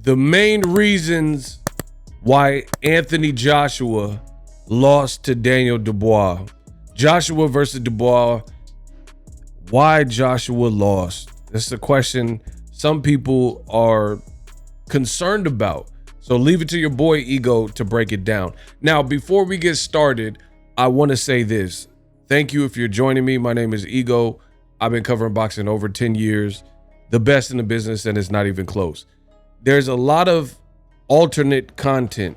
The main reasons why Anthony Joshua lost to Daniel Dubois. Joshua versus Dubois. Why Joshua lost? That's the question some people are concerned about. So leave it to your boy Ego to break it down. Now, before we get started, I want to say this. Thank you if you're joining me. My name is Ego. I've been covering boxing over 10 years. The best in the business, and it's not even close. There's a lot of alternate content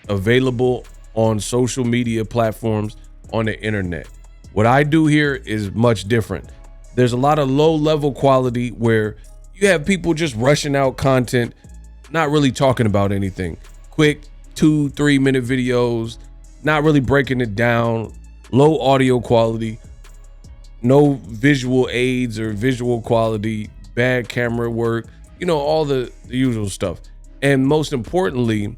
available on social media platforms on the internet. What I do here is much different. There's a lot of low-level quality where you have people just rushing out content, not really talking about anything. Quick 2-3 minute videos, not really breaking it down, low audio quality, no visual aids or visual quality, bad camera work, you know, all the usual stuff. And most importantly,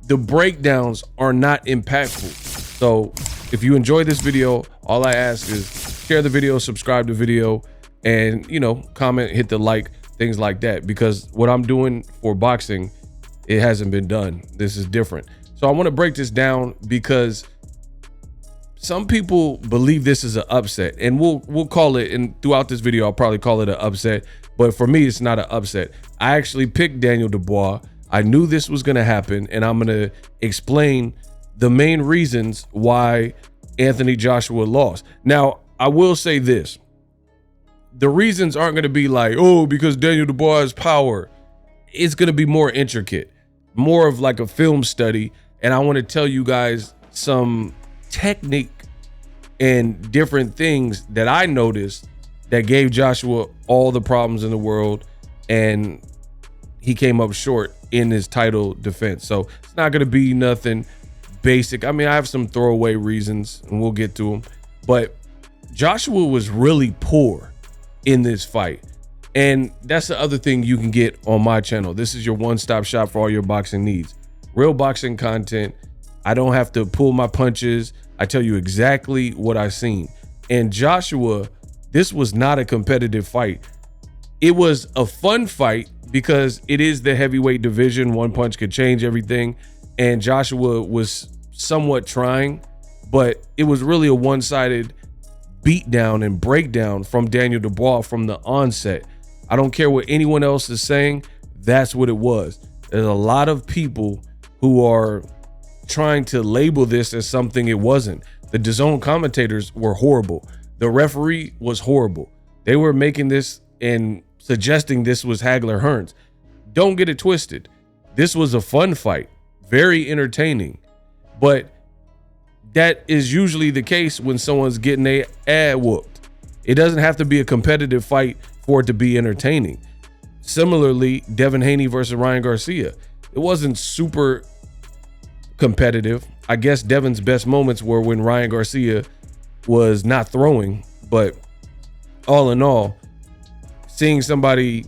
the breakdowns are not impactful. So if you enjoy this video, all I ask is share the video, subscribe to the video, and, you know, comment, hit the like, things like that. Because what I'm doing for boxing, it hasn't been done. This is different. So I want to break this down because some people believe this is an upset, and we'll call it, and throughout this video, I'll probably call it an upset. But for me, it's not an upset. I actually picked Daniel Dubois. I knew this was going to happen, and I'm going to explain the main reasons why Anthony Joshua lost. Now, I will say this. The reasons aren't going to be like, oh, because Daniel Dubois has power. It's going to be more intricate, more of like a film study. And I want to tell you guys some technique and different things that I noticed that gave Joshua all the problems in the world, and he came up short in his title defense. So it's not going to be nothing basic. I mean, I have some throwaway reasons, and we'll get to them. But Joshua was really poor in this fight. And that's the other thing you can get on my channel. This is your one-stop shop for all your boxing needs. Real boxing content. I don't have to pull my punches. I tell you exactly what I've seen. And Joshua, this was not a competitive fight. It was a fun fight because it is the heavyweight division. One punch could change everything. And Joshua was somewhat trying, but it was really a one-sided beatdown and breakdown from Daniel Dubois from the onset. I don't care what anyone else is saying. That's what it was. There's a lot of people who are trying to label this as something it wasn't. The DAZN commentators were horrible. The referee was horrible. They were making this and suggesting this was Hagler Hearns. Don't get it twisted. This was a fun fight, very entertaining, but that is usually the case when someone's getting their ass whooped. It doesn't have to be a competitive fight for it to be entertaining. Similarly, Devin Haney versus Ryan Garcia. It wasn't super competitive. I guess Devin's best moments were when Ryan Garcia was not throwing, but all in all, seeing somebody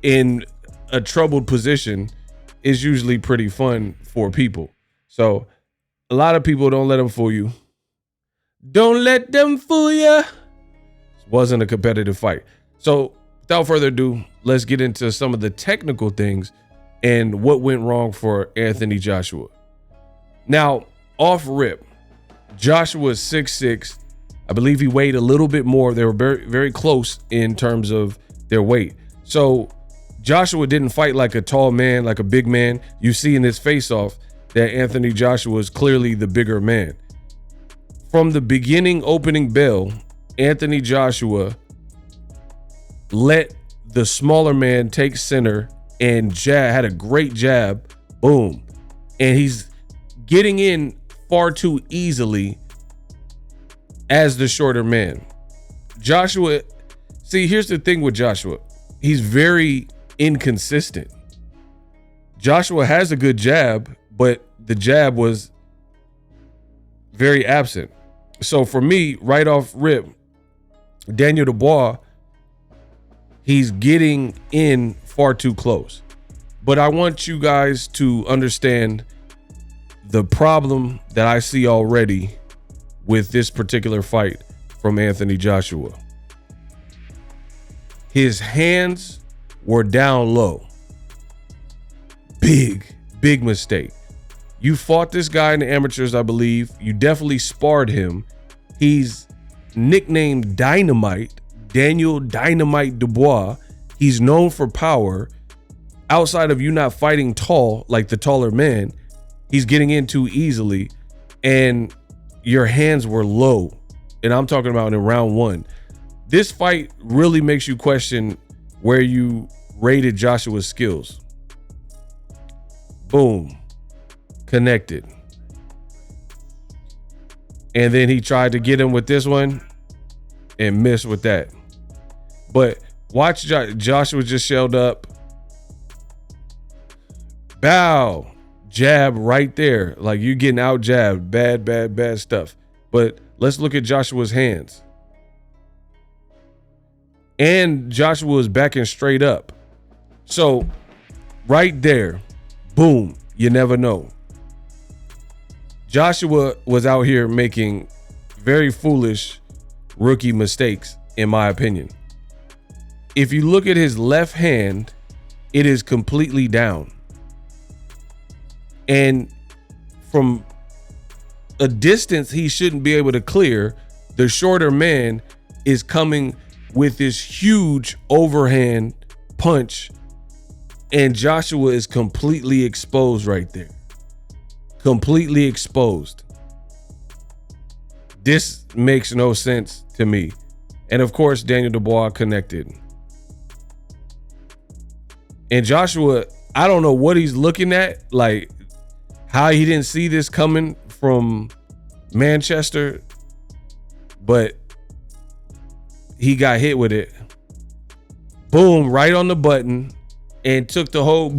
in a troubled position is usually pretty fun for people. So a lot of people, don't let them fool you. Don't let them fool you. It wasn't a competitive fight. So without further ado, let's get into some of the technical things and what went wrong for Anthony Joshua. Now, off rip, Joshua's 6'6". I believe he weighed a little bit more. They were very, very close in terms of their weight. So Joshua didn't fight like a tall man, like a big man. You see in this face-off that Anthony Joshua is clearly the bigger man. From the beginning opening bell, Anthony Joshua let the smaller man take center and had a great jab, boom. And he's getting in far too easily as the shorter man. Joshua, see, here's the thing with Joshua. He's very inconsistent. Joshua has a good jab, but the jab was very absent. So for me, right off rip, Daniel Dubois, he's getting in far too close. But I want you guys to understand the problem that I see already with this particular fight from Anthony Joshua. His hands were down low. big mistake. You fought this guy in the amateurs, I believe. You definitely sparred him. He's nicknamed Dynamite, Daniel Dynamite Dubois. He's known for power. Outside of you not fighting tall like the taller man, he's getting in too easily, and your hands were low. And I'm talking about in round one. This fight really makes you question where you rated Joshua's skills. Boom. Connected. And then he tried to get him with this one and missed with that. But watch, Joshua just shelled up. Bow. Jab right there. Like you getting out jabbed. Bad stuff. But let's look at Joshua's hands. And Joshua is backing straight up. So right there, boom, you never know. Joshua was out here making very foolish rookie mistakes, in my opinion. If you look at his left hand, it is completely down. And from a distance he shouldn't be able to clear, the shorter man is coming with this huge overhand punch, and Joshua is completely exposed right there. Completely exposed. This makes no sense to me. And of course, Daniel Dubois connected. And Joshua, I don't know what he's looking at, like how he didn't see this coming from Manchester, but he got hit with it. Boom, right on the button, and took the whole,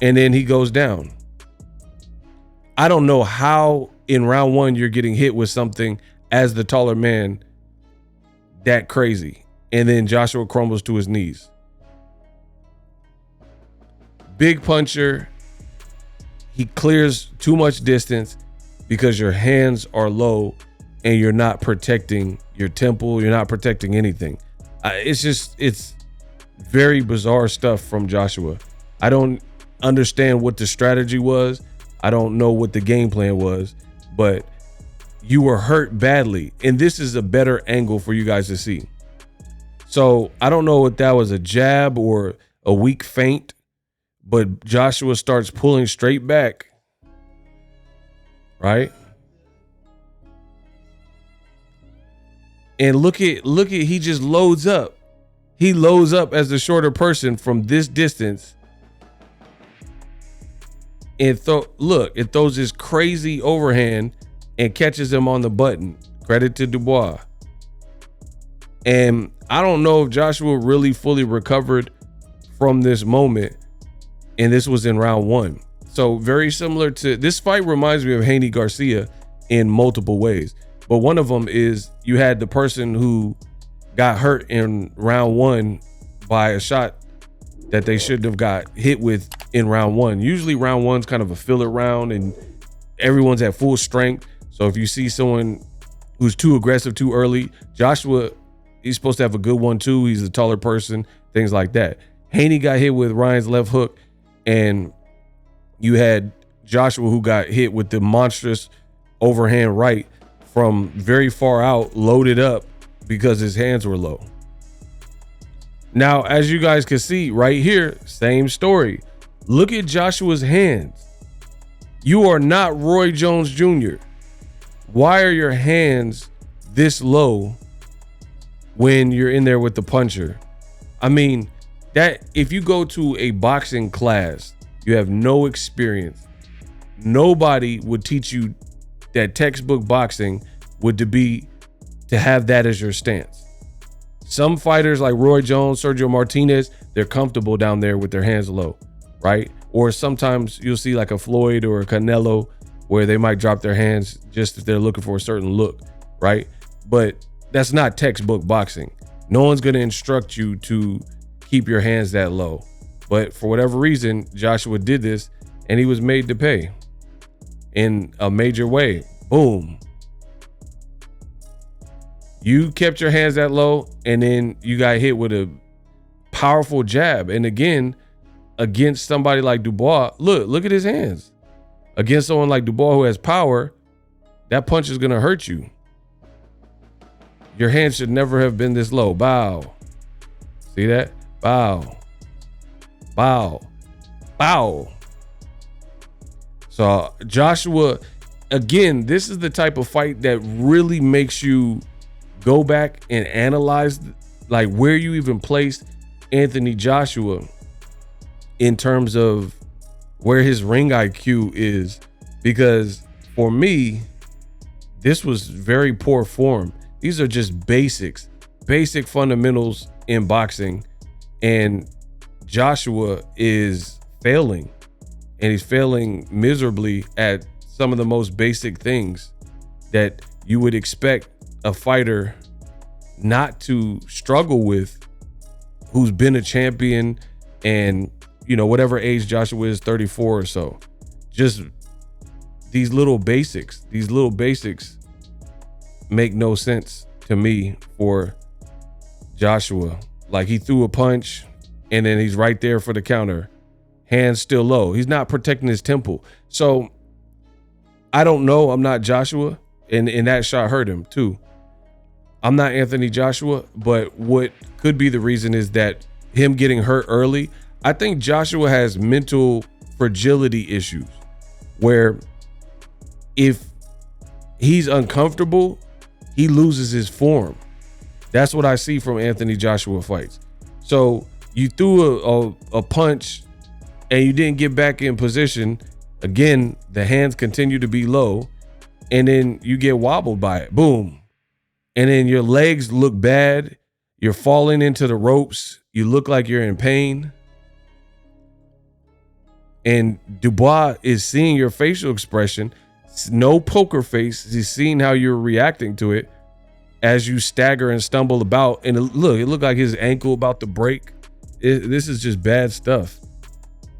and then he goes down. I don't know how in round one you're getting hit with something as the taller man that crazy. And then Joshua crumbles to his knees. Big puncher. He clears too much distance because your hands are low and you're not protecting your temple. You're not protecting anything. It's very bizarre stuff from Joshua. I don't understand what the strategy was. I don't know what the game plan was, but you were hurt badly. And this is a better angle for you guys to see. So I don't know if that was a jab or a weak feint, but Joshua starts pulling straight back, right? And look at, he just loads up. He loads up as the shorter person from this distance. And it throws this crazy overhand and catches him on the button. Credit to Dubois. And I don't know if Joshua really fully recovered from this moment. And this was in round one. So very similar to this fight reminds me of Haney Garcia in multiple ways. But one of them is you had the person who got hurt in round one by a shot that they shouldn't have got hit with in round one. Usually round one's kind of a filler round and everyone's at full strength. So if you see someone who's too aggressive too early, Joshua, he's supposed to have a good one too. He's a taller person, things like that. Haney got hit with Ryan's left hook, and you had Joshua who got hit with the monstrous overhand right from very far out, loaded up because his hands were low. Now, as you guys can see right here, same story. Look at Joshua's hands. You are not Roy Jones Jr. Why are your hands this low when you're in there with the puncher? I mean, that if you go to a boxing class, you have no experience. Nobody would teach you that textbook boxing would to have that as your stance. Some fighters like Roy Jones, Sergio Martinez, they're comfortable down there with their hands low, right? Or sometimes you'll see like a Floyd or a Canelo where they might drop their hands just if they're looking for a certain look, right? But that's not textbook boxing. No one's going to instruct you to keep your hands that low. But for whatever reason, Joshua did this and he was made to pay in a major way. Boom. You kept your hands that low and then you got hit with a powerful jab. And again, against somebody like Dubois, look at his hands. Against someone like Dubois who has power, that punch is gonna hurt you. Your hand should never have been this low. Bow. See that? Bow. Bow. Bow. So Joshua, again, this is the type of fight that really makes you go back and analyze like where you even placed Anthony Joshua in terms of where his ring IQ is, because for me, this was very poor form. These are just basic fundamentals in boxing, and Joshua is failing, and he's failing miserably at some of the most basic things that you would expect a fighter not to struggle with, who's been a champion, and whatever age Joshua is, 34 or so. Just these little basics make no sense to me for Joshua. Like, he threw a punch and then he's right there for the counter, hands still low. He's not protecting his temple. So I don't know. I'm not Joshua, and that shot hurt him too. I'm not Anthony Joshua, but what could be the reason is that him getting hurt early. I think Joshua has mental fragility issues where if he's uncomfortable, he loses his form. That's what I see from Anthony Joshua fights. So you threw a punch and you didn't get back in position. Again, the hands continue to be low, and then you get wobbled by it. Boom. And then your legs look bad. You're falling into the ropes. You look like you're in pain. And Dubois is seeing your facial expression. No poker face. He's seeing how you're reacting to it as you stagger and stumble about. And it looked like his ankle about to break. This is just bad stuff.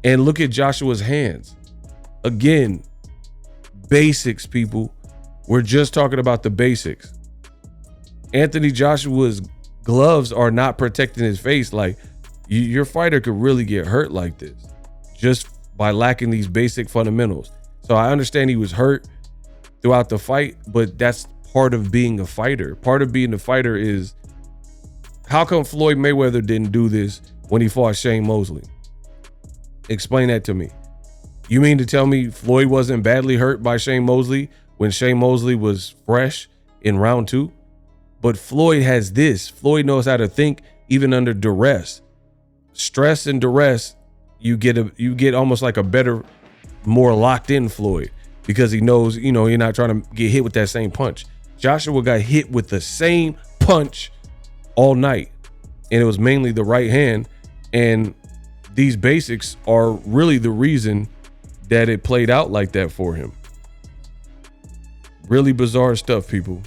And look at Joshua's hands. Again, basics, people. We're just talking about the basics. Anthony Joshua's gloves are not protecting his face. Like, your fighter could really get hurt like this just by lacking these basic fundamentals. So I understand he was hurt throughout the fight, but that's part of being a fighter. Part of being a fighter is, how come Floyd Mayweather didn't do this when he fought Shane Mosley? Explain that to me. You mean to tell me Floyd wasn't badly hurt by Shane Mosley when Shane Mosley was fresh in round 2? But Floyd has this. Floyd knows how to think even under duress. Stress and duress, you get almost like a better, more locked in Floyd, because he knows, you're not trying to get hit with that same punch. Joshua got hit with the same punch all night, and it was mainly the right hand. And these basics are really the reason that it played out like that for him. Really bizarre stuff, people.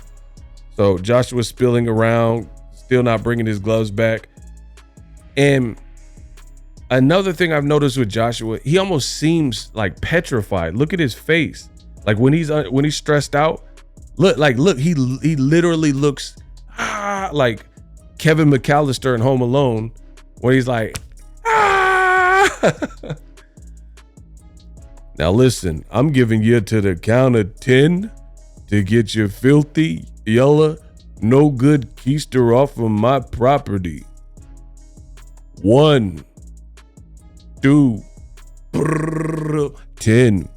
So Joshua's spilling around, still not bringing his gloves back. And another thing I've noticed with Joshua, he almost seems like petrified. Look at his face. Like when he's stressed out, look, he literally looks like Kevin McAllister in Home Alone, where he's like, Now listen, I'm giving you to the count of 10 to get your filthy, yellow, no good keister off of my property. 1, 2, 10.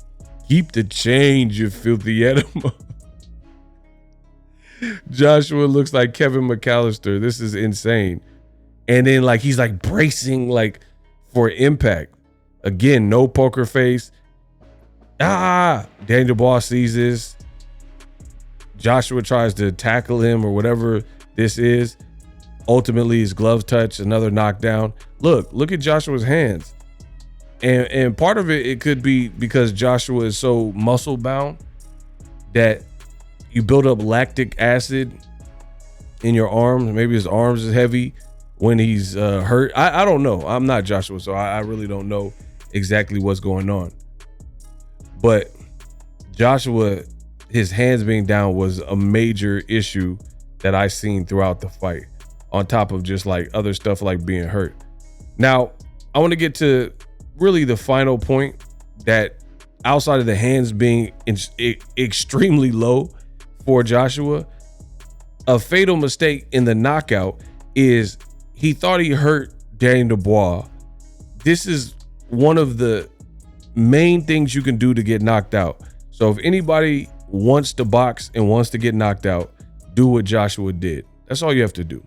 Keep the change, you filthy animal. Joshua looks like Kevin McAllister. This is insane. And then he's bracing for impact. Again, no poker face. Daniel Dubois sees this. Joshua tries to tackle him or whatever this is. Ultimately, his gloves touch, another knockdown. Look at Joshua's hands. And part of it could be because Joshua is so muscle bound that you build up lactic acid in your arms. Maybe his arms is heavy when he's hurt. I don't know. I'm not Joshua, so I really don't know exactly what's going on. But Joshua, his hands being down was a major issue that I seen throughout the fight, on top of just other stuff like being hurt. Now, I want to get to really the final point that outside of the hands being extremely low for Joshua, a fatal mistake in the knockout is he thought he hurt Daniel Dubois. This is one of the main things you can do to get knocked out. So if anybody wants to box and wants to get knocked out, do what Joshua did. That's all you have to do.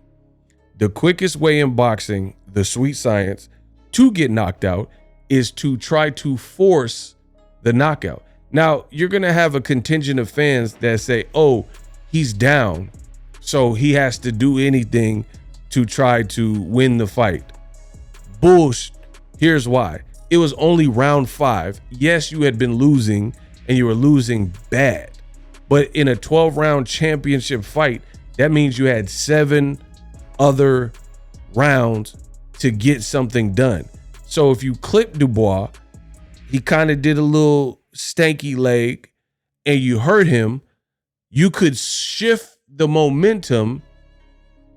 The quickest way in boxing, the sweet science to get knocked out, is to try to force the knockout. Now, you're going to have a contingent of fans that say, oh, he's down, so he has to do anything to try to win the fight. Bullshit. Here's why. It was only round 5. Yes, you had been losing and you were losing bad. But in a 12-round championship fight, that means you had 7 other rounds to get something done. So if you clip Dubois, he kind of did a little stanky leg and you hurt him, you could shift the momentum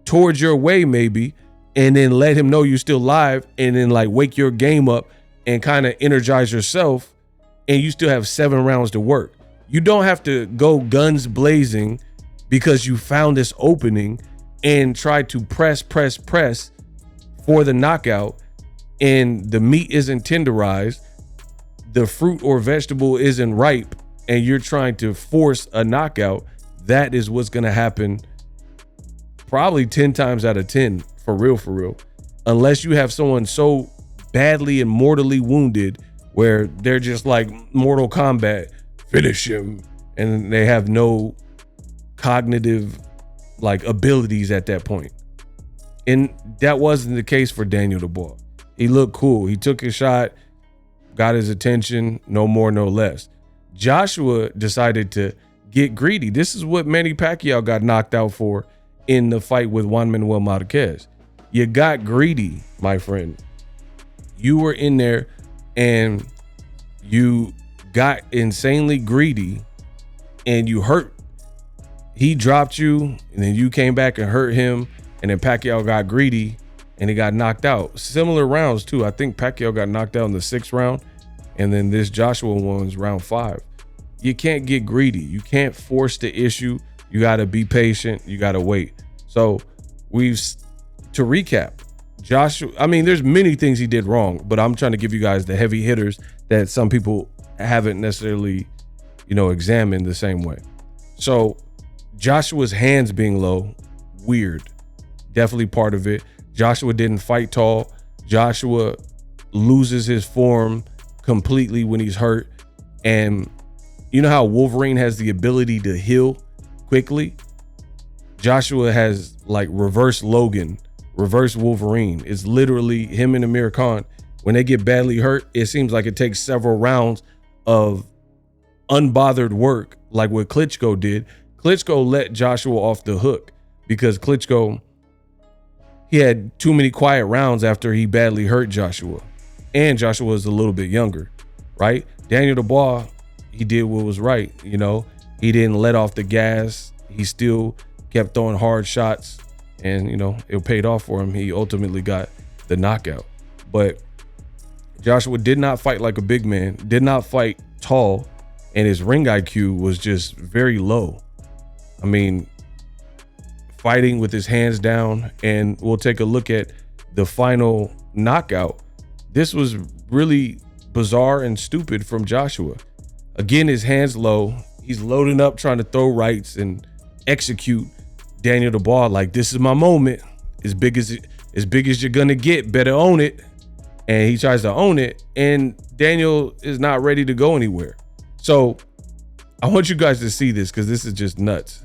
towards your way maybe, and then let him know you're still live, and then like wake your game up and kind of energize yourself, and you still have 7 rounds to work. You don't have to go guns blazing because you found this opening and try to press for the knockout, and the meat isn't tenderized, the fruit or vegetable isn't ripe, and you're trying to force a knockout. That is what's going to happen probably 10 times out of 10, for real, unless you have someone so badly and mortally wounded where they're just like Mortal Kombat, finish him, and they have no cognitive like abilities at that point. And that wasn't the case for Daniel Dubois. He looked cool. He took his shot, got his attention, no more, no less. Joshua decided to get greedy. This is what Manny Pacquiao got knocked out for in the fight with Juan Manuel Marquez. You got greedy, my friend. You were in there and you got insanely greedy and you hurt. He dropped you and then you came back and hurt him, and then Pacquiao got greedy and he got knocked out. Similar rounds too. I think Pacquiao got knocked out in the 6th round, and then this Joshua one's round 5. You can't get greedy. You can't force the issue. You got to be patient. You got to wait. So to recap, Joshua, I mean, there's many things he did wrong, but I'm trying to give you guys the heavy hitters that some people haven't necessarily, examined the same way. So Joshua's hands being low, weird. Definitely part of it. Joshua didn't fight tall. Joshua loses his form completely when he's hurt. And you know how Wolverine has the ability to heal quickly? Joshua has like reverse Logan, reverse Wolverine. It's literally him and Amir Khan. When they get badly hurt, it seems like it takes several rounds of unbothered work, like what Klitschko did. Klitschko let Joshua off the hook because Klitschko, he had too many quiet rounds after he badly hurt Joshua. And Joshua was a little bit younger, right? Daniel Dubois, he did what was right. He didn't let off the gas. He still kept throwing hard shots, and it paid off for him. He ultimately got the knockout. But Joshua did not fight like a big man, did not fight tall, and his ring IQ was just very low. I mean, fighting with his hands down, and we'll take a look at the final knockout. This was really bizarre and stupid from Joshua. Again, his hands low. He's loading up, trying to throw rights and execute Daniel Dubois like, this is my moment. As big as you're gonna get, better own it. And he tries to own it, and Daniel is not ready to go anywhere. So I want you guys to see this because this is just nuts.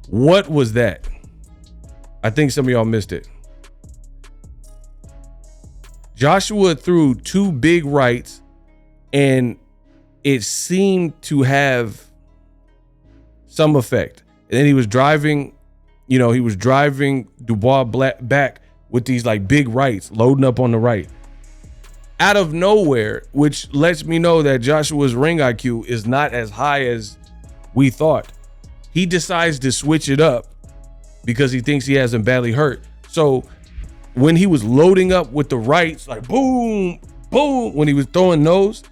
What was that? I think some of y'all missed it. Joshua threw 2 big rights, and it seemed to have some effect. And then he was driving Dubois back with these like big rights, loading up on the right. Out of nowhere, which lets me know that Joshua's ring IQ is not as high as we thought. He decides to switch it up because he thinks he hasn't badly hurt. So when he was loading up with the rights, like boom, boom, when he was throwing those,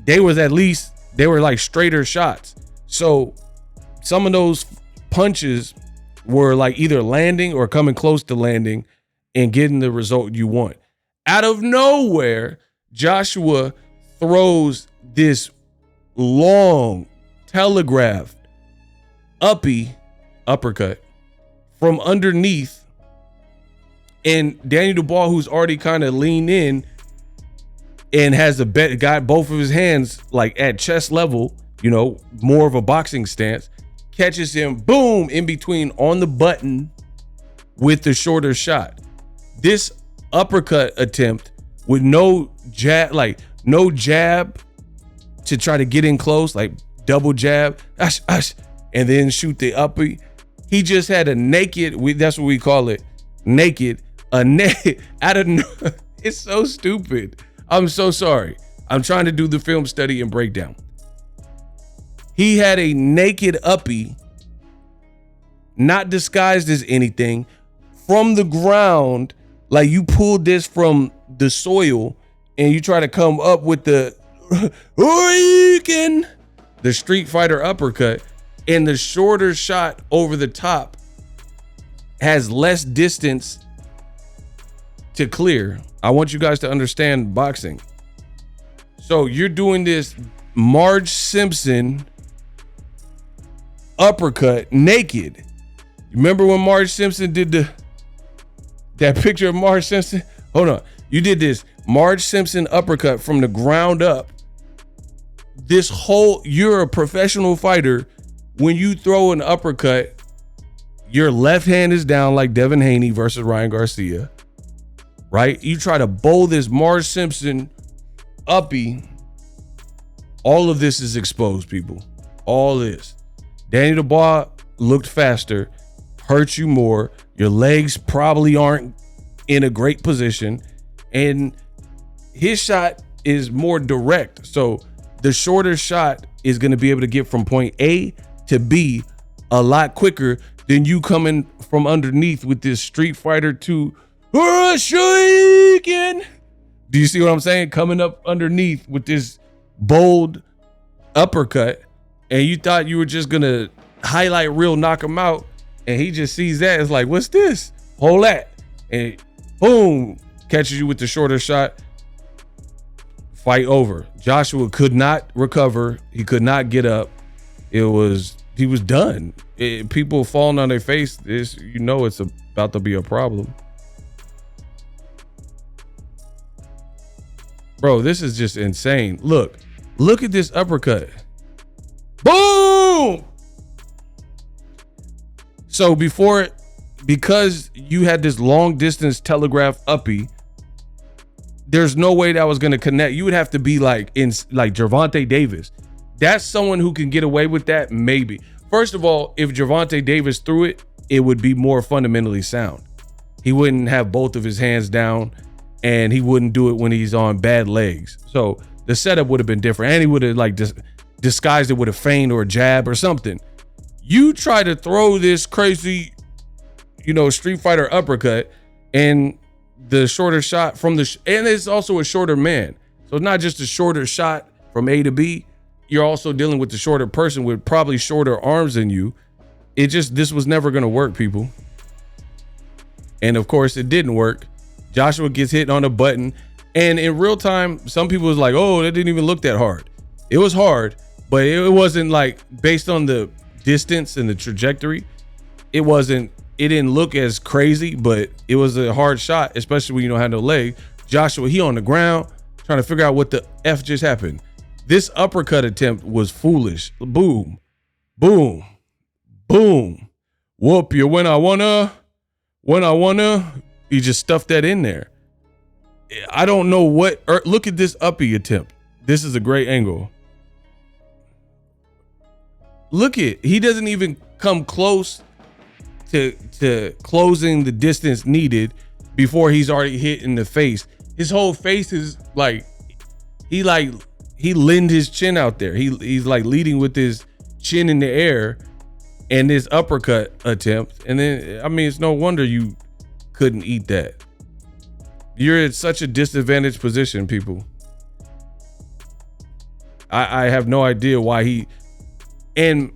they were like straighter shots. So some of those punches were like either landing or coming close to landing and getting the result you want. Out of nowhere, Joshua throws this long telegraphed uppercut from underneath, and Daniel Dubois, who's already kind of leaned in and has got both of his hands like at chest level, more of a boxing stance, catches him, boom, in between on the button with the shorter shot. This uppercut attempt with no jab to try to get in close, like double jab, and then shoot the uppy. He just had a naked, that's what we call it, naked, out of it's so stupid. I'm so sorry. I'm trying to do the film study and breakdown. He had a naked uppy, not disguised as anything, from the ground. Like you pulled this from the soil and you try to come up with the Street Fighter uppercut, and the shorter shot over the top has less distance to clear. I want you guys to understand boxing. So you're doing this Marge Simpson uppercut naked. Remember when Marge Simpson did that picture of Marge Simpson? Hold on. You did this Marge Simpson uppercut from the ground up. You're a professional fighter. When you throw an uppercut, your left hand is down like Devin Haney versus Ryan Garcia, right? You try to bowl this Marge Simpson uppy. All of this is exposed, people. All this. Daniel Dubois looked faster, hurt you more. Your legs probably aren't in a great position, and his shot is more direct. So the shorter shot is going to be able to get from point A to B a lot quicker than you coming from underneath with this Street Fighter 2 shaking. Do you see what I'm saying? Coming up underneath with this bold uppercut, and you thought you were just going to highlight reel knock him out, and he just sees that. It's like, what's this? Hold that. And boom, catches you with the shorter shot. Fight over. Joshua could not recover. He could not get up. He was done. People falling on their face, it's about to be a problem. Bro, this is just insane. Look at this uppercut. Boom! So because you had this long distance telegraph uppy, there's no way that was going to connect. You would have to be like Gervonta Davis. That's someone who can get away with that, maybe. First of all, if Gervonta Davis threw it, it would be more fundamentally sound. He wouldn't have both of his hands down, and he wouldn't do it when he's on bad legs. So the setup would have been different, and he would have disguised it with a feint or a jab or something. You try to throw this crazy, Street Fighter uppercut, and the shorter shot from and it's also a shorter man. So it's not just a shorter shot from A to B. You're also dealing with the shorter person with probably shorter arms than you. This was never going to work, people. And of course it didn't work. Joshua gets hit on a button, and in real time, some people was like, oh, that didn't even look that hard. It was hard, but it wasn't like, based on the distance and the trajectory, it didn't look as crazy, but it was a hard shot, especially when you don't have no leg. Joshua, he on the ground trying to figure out what the F just happened. This uppercut attempt was foolish. Boom, boom, boom. Whoop you when I wanna. He just stuffed that in there. I don't know look at this uppy attempt. This is a great angle. He doesn't even come close to closing the distance needed before he's already hit in the face. His whole face is like, he leaned his chin out there. He's like leading with his chin in the air, and this uppercut attempt. And then, it's no wonder you couldn't eat that. You're at such a disadvantaged position, people. I have no idea why and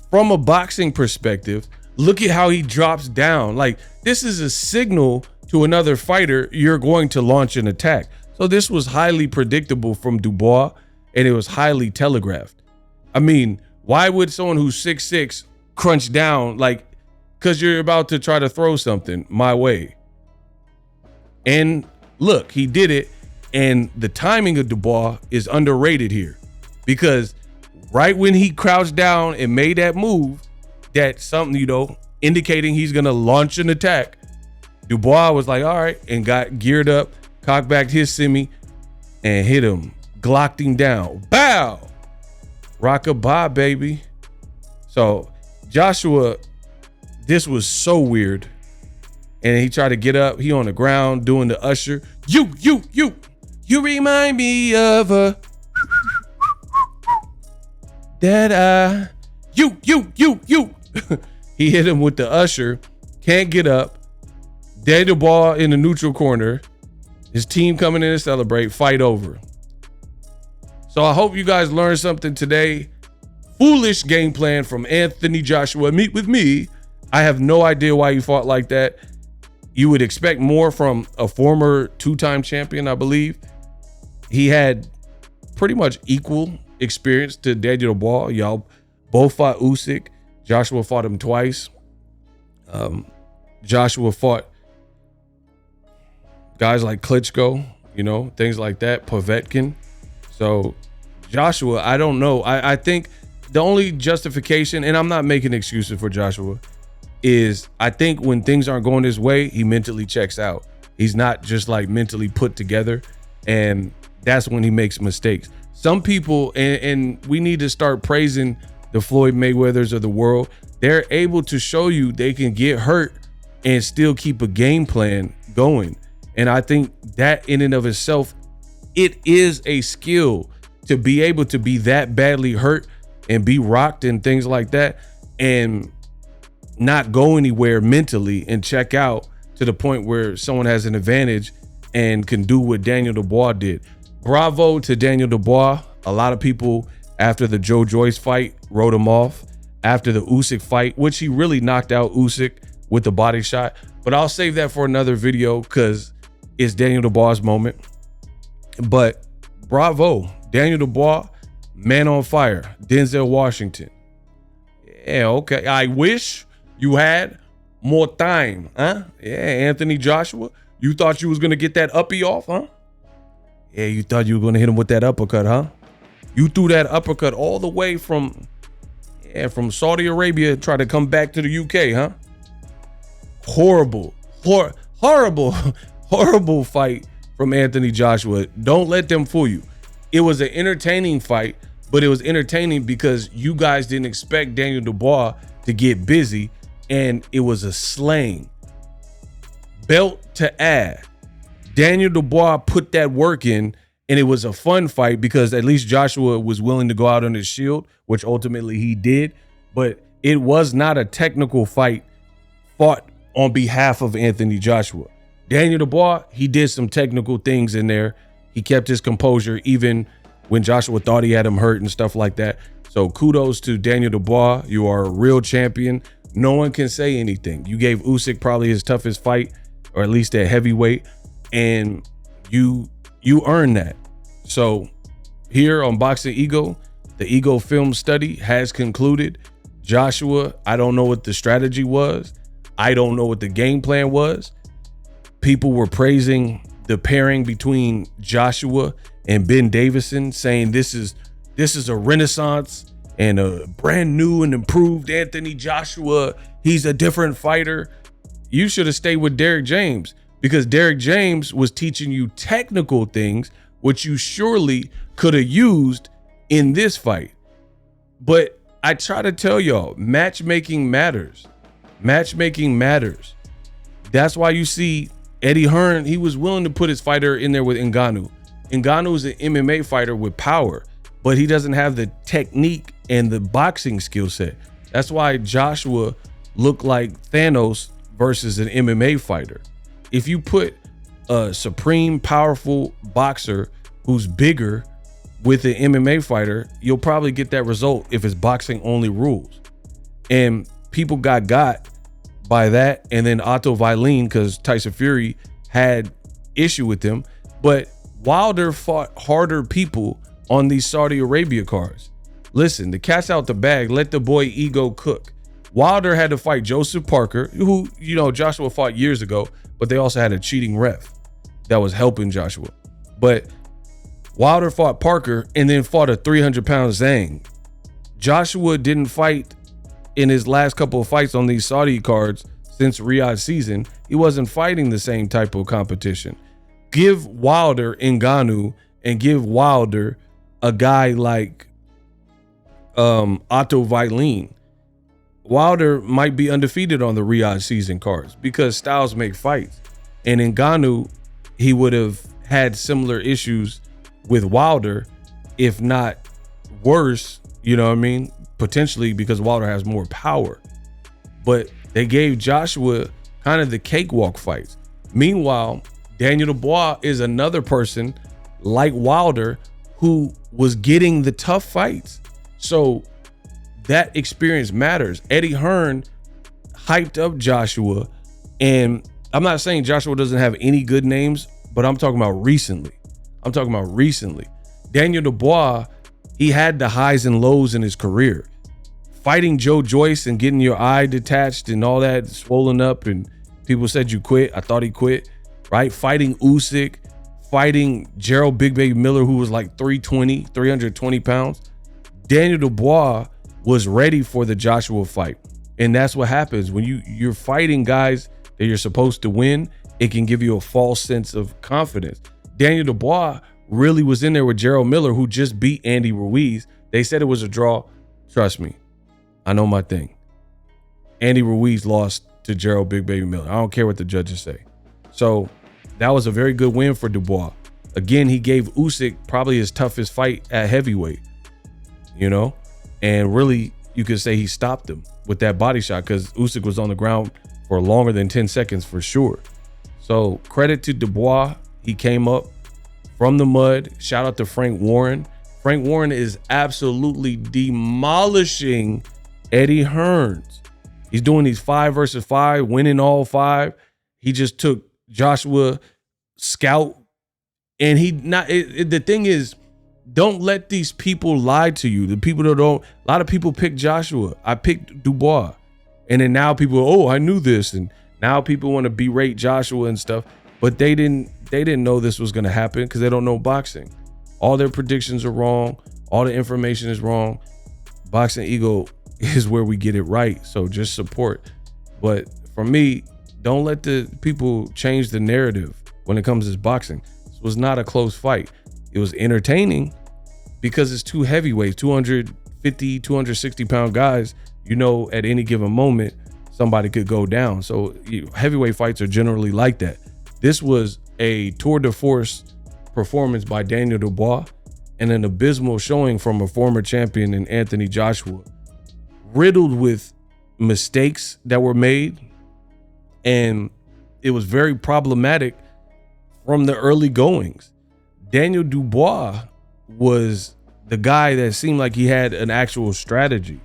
from a boxing perspective, look at how he drops down. Like, this is a signal to another fighter, you're going to launch an attack. So this was highly predictable from Dubois, and it was highly telegraphed. I mean, why would someone who's 6'6" crunch down? Like, because you're about to try to throw something my way. And look, he did it. And the timing of Dubois is underrated here, because right when he crouched down and made that move, that's something, indicating he's going to launch an attack, Dubois was like, all right, and got geared up, cocked back his semi, and hit him, glocked him down. Bow! Rockabye, baby. So Joshua, this was so weird. And he tried to get up. He on the ground doing the usher. You remind me of a that you. He hit him with the usher. Can't get up. Daniel Dubois in the neutral corner. His team coming in to celebrate. Fight over. So I hope you guys learned something today. Foolish game plan from Anthony Joshua. Meet with me. I have no idea why he fought like that. You would expect more from a former two-time champion, I believe. He had pretty much equal experience to Daniel Dubois. Y'all both fought Usyk. Joshua fought him twice. Joshua fought guys like Klitschko, things like that, Povetkin. So Joshua, I don't know. I think the only justification, and I'm not making excuses for Joshua, is I think when things aren't going his way, he mentally checks out. He's not just like mentally put together, and that's when he makes mistakes. Some people, and we need to start praising the Floyd Mayweathers of the world. They're able to show you they can get hurt and still keep a game plan going. And I think that in and of itself, it is a skill to be able to be that badly hurt and be rocked and things like that, and not go anywhere mentally and check out to the point where someone has an advantage and can do what Daniel Dubois did. Bravo to Daniel Dubois. A lot of people after the Joe Joyce fight wrote him off. After the Usyk fight, which he really knocked out Usyk with the body shot. But I'll save that for another video because it's Daniel Dubois' moment. But bravo, Daniel Dubois, man on fire. Denzel Washington. Yeah, okay. I wish you had more time, huh? Yeah, Anthony Joshua. You thought you was going to get that uppie off, huh? Yeah, you thought you were going to hit him with that uppercut, huh? You threw that uppercut all the way from Saudi Arabia, try to come back to the UK, huh? Horrible fight from Anthony Joshua. Don't let them fool you. It was an entertaining fight, but it was entertaining because you guys didn't expect Daniel Dubois to get busy, and it was a slaying. Belt to add. Daniel Dubois put that work in, and it was a fun fight because at least Joshua was willing to go out on his shield, which ultimately he did. But it was not a technical fight fought on behalf of Anthony Joshua. Daniel Dubois, he did some technical things in there. He kept his composure even when Joshua thought he had him hurt and stuff like that. So kudos to Daniel Dubois. You are a real champion. No one can say anything. You gave Usyk probably his toughest fight, or at least at heavyweight, and you earned that. So here on Boxing Ego, the Ego film study has concluded. Joshua, I don't know what the strategy was. I don't know what the game plan was. People were praising the pairing between Joshua and Ben Davison, saying this is a renaissance and a brand new and improved Anthony Joshua. He's a different fighter. You should have stayed with Derrick James, because Derrick James was teaching you technical things, which you surely could have used in this fight. But I try to tell y'all, matchmaking matters. Matchmaking matters. That's why you see Eddie Hearn, he was willing to put his fighter in there with Ngannou. Ngannou is an MMA fighter with power, but he doesn't have the technique and the boxing skill set. That's why Joshua looked like Thanos versus an MMA fighter. If you put a supreme powerful boxer who's bigger with an MMA fighter, you'll probably get that result if it's boxing only rules. And people got by that, and then Otto Wallin, because Tyson Fury had issue with him. But Wilder fought harder people on these Saudi Arabia cards. Listen, the cat's out the bag. Let the boy ego cook. Wilder had to fight Joseph Parker, who, you know, Joshua fought years ago, but they also had a cheating ref that was helping Joshua. But Wilder fought Parker and then fought a 300-pound Zhang. Joshua didn't fight in his last couple of fights on these Saudi cards since Riyadh season. He wasn't fighting the same type of competition. Give Wilder Ngannou and give Wilder a guy like Otto Wallin. Wilder might be undefeated on the Riyadh season cards because styles make fights. And Ngannou, he would have had similar issues with Wilder, if not worse, you know what I mean? Potentially, because Wilder has more power. But they gave Joshua kind of the cakewalk fights. Meanwhile, Daniel Dubois is another person like Wilder who was getting the tough fights. So that experience matters. Eddie Hearn hyped up Joshua, and I'm not saying Joshua doesn't have any good names, but I'm talking about recently. Daniel Dubois, he had the highs and lows in his career. Fighting Joe Joyce and getting your eye detached and all that, swollen up, and people said you quit. I thought he quit, right? Fighting Usyk, fighting Gerald Big Baby Miller, who was like 320 pounds. Daniel Dubois was ready for the Joshua fight. And that's what happens when you're fighting guys that you're supposed to win. It can give you a false sense of confidence. Daniel Dubois really was in there with Gerald Miller, who just beat Andy Ruiz. They said it was a draw. Trust me, I know my thing. Andy Ruiz lost to Gerald Big Baby Miller. I don't care what the judges say. So that was a very good win for Dubois. Again, he gave Usyk probably his toughest fight at heavyweight, you know, and really you could say he stopped him with that body shot because Usyk was on the ground for longer than 10 seconds for sure. So credit to Dubois. He came up from the mud. Shout out to Frank Warren. Frank Warren is absolutely demolishing Eddie Hearn. He's doing these 5 versus 5, winning all 5. He just took Joshua scout, and the thing is, don't let these people lie to you. The people that don't, a lot of people pick Joshua. I picked Dubois. And then now people, oh, I knew this. And now people want to berate Joshua and stuff, but they didn't know this was going to happen because they don't know boxing. All their predictions are wrong. All the information is wrong. Boxing Ego is where we get it right. So just support. But for me, don't let the people change the narrative when it comes to boxing. This was not a close fight. It was entertaining because it's two heavyweights, 250, 260 pound guys. You know, at any given moment, somebody could go down. So heavyweight fights are generally like that. This was a tour de force performance by Daniel Dubois and an abysmal showing from a former champion in Anthony Joshua, riddled with mistakes that were made. And it was very problematic from the early goings. Daniel Dubois was the guy that seemed like he had an actual strategy.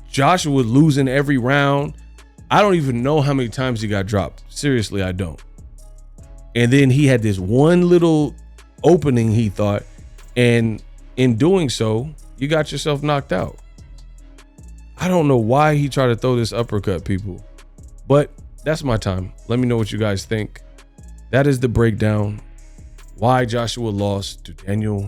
Joshua was losing every round. I don't even know how many times he got dropped. Seriously, I don't. And then he had this one little opening, he thought, and in doing so, you got yourself knocked out. I don't know why he tried to throw this uppercut, people, but that's my time. Let me know what you guys think. That is the breakdown. Why Joshua lost to Daniel